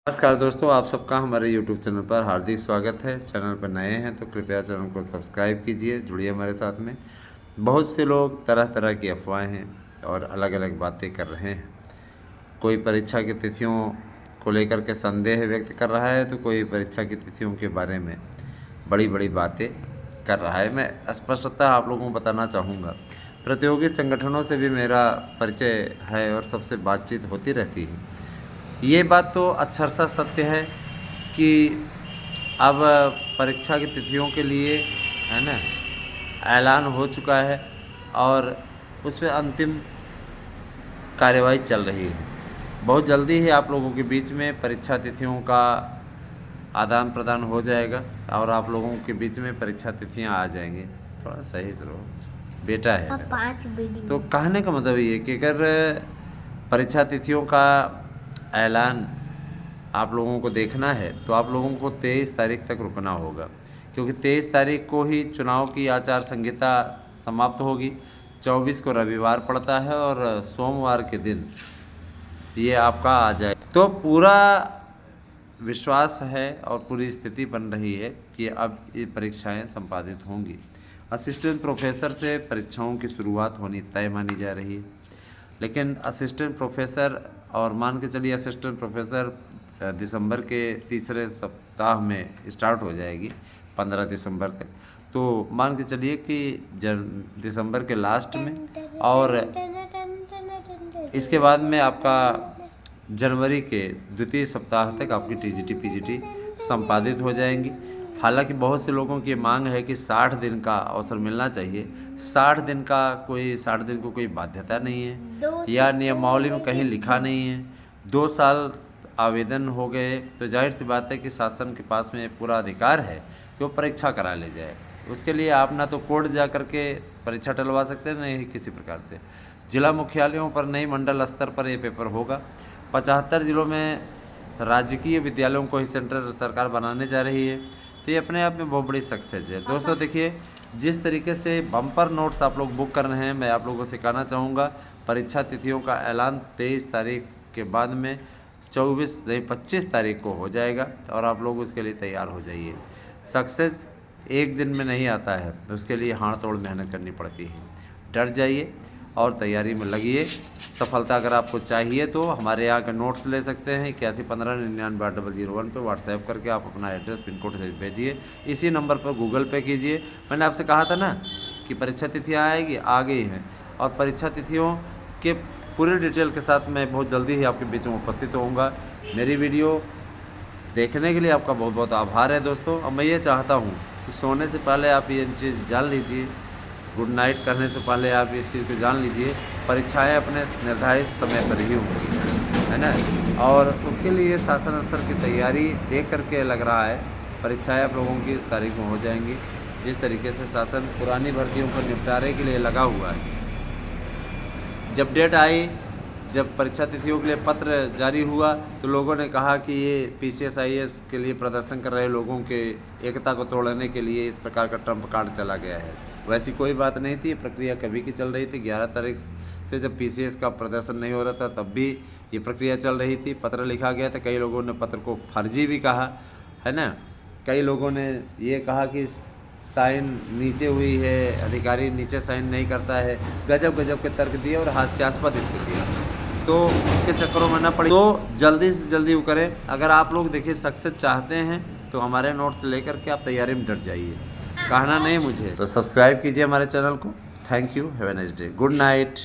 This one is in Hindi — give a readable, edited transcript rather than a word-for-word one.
नमस्कार दोस्तों, आप सबका हमारे YouTube चैनल पर हार्दिक स्वागत है। चैनल पर नए हैं तो कृपया चैनल को सब्सक्राइब कीजिए, जुड़िए हमारे साथ में। बहुत से लोग तरह तरह की अफवाहें और अलग अलग बातें कर रहे हैं। कोई परीक्षा की तिथियों को लेकर के संदेह व्यक्त कर रहा है तो कोई परीक्षा की तिथियों के बारे में बड़ी बड़ी बातें कर रहा है। मैं स्पष्टतः आप लोगों को बताना चाहूँगा, प्रतियोगी संगठनों से भी मेरा परिचय है और सबसे बातचीत होती रहती है। ये बात तो अक्षरशः सत्य है कि अब परीक्षा की तिथियों के लिए है ना ऐलान हो चुका है और उस पर अंतिम कार्यवाही चल रही है। बहुत जल्दी ही आप लोगों के बीच में परीक्षा तिथियों का आदान प्रदान हो जाएगा और आप लोगों के बीच में परीक्षा तिथियां आ जाएंगी। थोड़ा सही से रहो, बेटा है मेरा। तो कहने का मतलब ये कि अगर परीक्षा तिथियों का ऐलान आप लोगों को देखना है तो आप लोगों को 23 तारीख तक रुकना होगा, क्योंकि 23 तारीख को ही चुनाव की आचार संहिता समाप्त होगी। 24 को रविवार पड़ता है और सोमवार के दिन ये आपका आ जाए। तो पूरा विश्वास है और पूरी स्थिति बन रही है कि अब ये परीक्षाएं संपादित होंगी। असिस्टेंट प्रोफेसर से परीक्षाओं की शुरुआत होनी तय मानी जा रही है, लेकिन असिस्टेंट प्रोफेसर और मान के चलिए असिस्टेंट प्रोफेसर दिसंबर के तीसरे सप्ताह में स्टार्ट हो जाएगी, 15 दिसंबर तक। तो मान के चलिए कि दिसंबर के लास्ट में, और इसके बाद में आपका जनवरी के द्वितीय सप्ताह तक आपकी टीजीटी पीजीटी संपादित हो जाएंगी। हालांकि बहुत से लोगों की मांग है कि 60 दिन का अवसर मिलना चाहिए। 60 दिन को कोई बाध्यता नहीं है या नियमावली में कहीं लिखा नहीं है। 2 साल आवेदन हो गए तो जाहिर सी बात है कि शासन के पास में पूरा अधिकार है कि वो परीक्षा करा ले जाए। उसके लिए आप ना तो कोर्ट जा कर के परीक्षा टलवा सकते हैं, नहीं किसी प्रकार से। जिला मुख्यालयों पर नहीं, मंडल स्तर पर ये पेपर होगा। 75 जिलों में राजकीय विद्यालयों को ही सेंटर सरकार बनाने जा रही है। तो ये अपने आप में बहुत बड़ी सक्सेस है दोस्तों। देखिए, जिस तरीके से बम्पर नोट्स आप लोग बुक कर रहे हैं, मैं आप लोगों से कहना चाहूँगा, परीक्षा तिथियों का ऐलान 23 तारीख के बाद में 25 तारीख को हो जाएगा और आप लोग उसके लिए तैयार हो जाइए। सक्सेस एक दिन में नहीं आता है, तो उसके लिए हाथ तोड़ मेहनत करनी पड़ती है। डर जाइए और तैयारी में लगिए। सफलता अगर आपको चाहिए तो हमारे यहाँ के नोट्स ले सकते हैं। 8115998001 पर व्हाट्सएप करके आप अपना एड्रेस पिन कोड से भेजिए। इसी नंबर पर गूगल पे कीजिए। मैंने आपसे कहा था ना कि परीक्षा तिथियाँ आएगी, आ गई हैं, और परीक्षा तिथियों के पूरे डिटेल के साथ मैं बहुत जल्दी ही आपके बीच में उपस्थित होऊंगा। मेरी वीडियो देखने के लिए आपका बहुत बहुत आभार है दोस्तों। और मैं ये चाहता हूँ कि सोने से पहले आप ये चीज़ जान लीजिए, गुड नाइट करने से पहले आप इस चीज़ को जान लीजिए, परीक्षाएं अपने निर्धारित समय पर ही होंगी, है ना। और उसके लिए शासन स्तर की तैयारी देख करके लग रहा है परीक्षाएं आप लोगों की इस तारीख में हो जाएंगी। जिस तरीके से शासन पुरानी भर्तियों पर निपटारे के लिए लगा हुआ है, जब डेट आई, जब परीक्षा तिथियों के लिए पत्र जारी हुआ तो लोगों ने कहा कि ये PCS IAS के लिए प्रदर्शन कर रहे लोगों के एकता को तोड़ने के लिए इस प्रकार का ट्रम्प कार्ड चला गया है। वैसी कोई बात नहीं थी, प्रक्रिया कभी की चल रही थी। 11 तारीख से जब PCS का प्रदर्शन नहीं हो रहा था तब भी ये प्रक्रिया चल रही थी। पत्र लिखा गया था, कई लोगों ने पत्र को फर्जी भी कहा, है ना। कई लोगों ने ये कहा कि साइन नीचे हुई है, अधिकारी नीचे साइन नहीं करता है। गजब गजब के तर्क दिए और हास्यास्पद स्थिति, तो के चक्करों में न पड़ी। तो जल्दी से जल्दी वो करें। अगर आप लोग देखिए सक्सेस चाहते हैं तो हमारे नोट्स लेकर के आप तैयारी में डट जाइए, कहना नहीं मुझे। तो सब्सक्राइब कीजिए हमारे चैनल को। Thank you, have a nice day, good night.